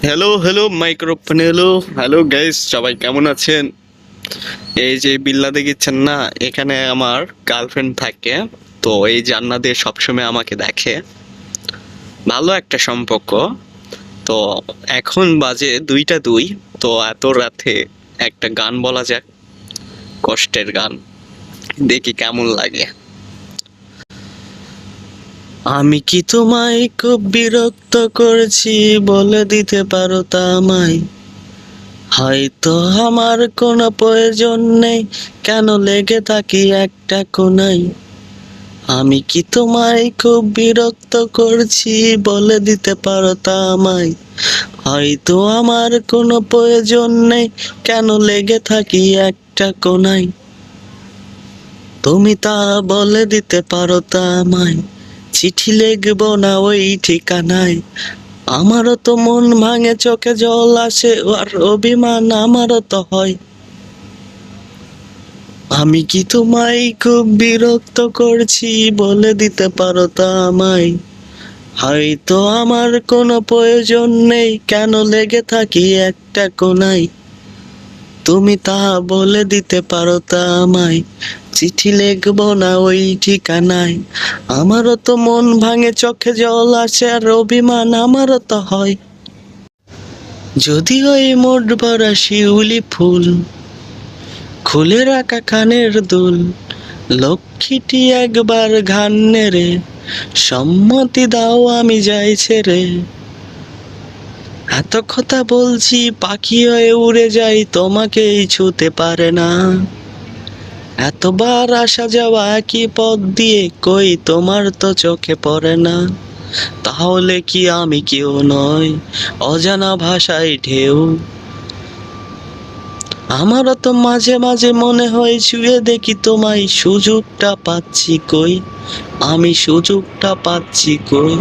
Hello hello microphone hello hello guys, সবাই কেমন আছেন? এই যে বিল্লা দেখিচ্ছেন না, এখানে আমার গার্লফ্রেন্ড থাকে। তো এই জান্না দিয়ে সবসময় আমাকে দেখে, ভালো একটা সম্পর্ক। তো এখন বাজে 2টা 2। তো এত রাতে একটা গান বলা যাক, কষ্টের গান, দেখি কেমন লাগে। আমি কি তোমায় খুব বিরক্ত করেছি, বলে দিতে পারো তা আমায়? হয়তো আমার কোনো প্রয়োজন নেই, কেন লেগে থাকি একটা কোনায়? আমি কি তোমায় খুব বিরক্ত করছি, বলে দিতে পারো তা আমায়? হয়তো আমার কোনো প্রয়োজন নেই, কেন লেগে থাকি একটা কোনায়? তুমি তা বলে দিতে পারো তা আমায়? চিঠি লিখবো না ওই ঠিকানায়? আমারও তো মন ভাঙে, চোখে জল আসে, আর অভিমান আমারও তো হয়। আমি কি তোমায় খুব বিরক্ত করছি, বলে দিতে পারো তা আমায়? হয়তো আমার কোনো প্রয়োজন নেই, কেন লেগে থাকি একটা কোনায়? তুমি তা বলে দিতে পারো তা আমায়? চিঠি লিখবো না ওই ঠিকানায়? আমারও তো মন ভাঙে, চোখে জল আসে, আর অভিমান আমারও তো হয়। যদি ওই মোট ভরা শিউলি ফুল, খুলে রাখা কানের দুল, লক্ষ্মীটি একবার ঘান নেড়ে সম্মতি দাও আমি যাই ছেড়ে। এত কথা বলছি, পাখি হয়ে উড়ে যাই, তোমাকেই ছুতে পারে না। এতবার আসা যাওয়া একই পথ দিয়ে, কই তোমার তো চোখে পড়ে না। তাহলে কি আমি কেউ নয়, অজানা ভাষায় ঢেউ? আমারও তো মাঝে মাঝে মনে হয়, ছুঁয়ে দেখি তোমায়, সুযোগটা পাচ্ছি কই? আমি সুযোগটা পাচ্ছি কই?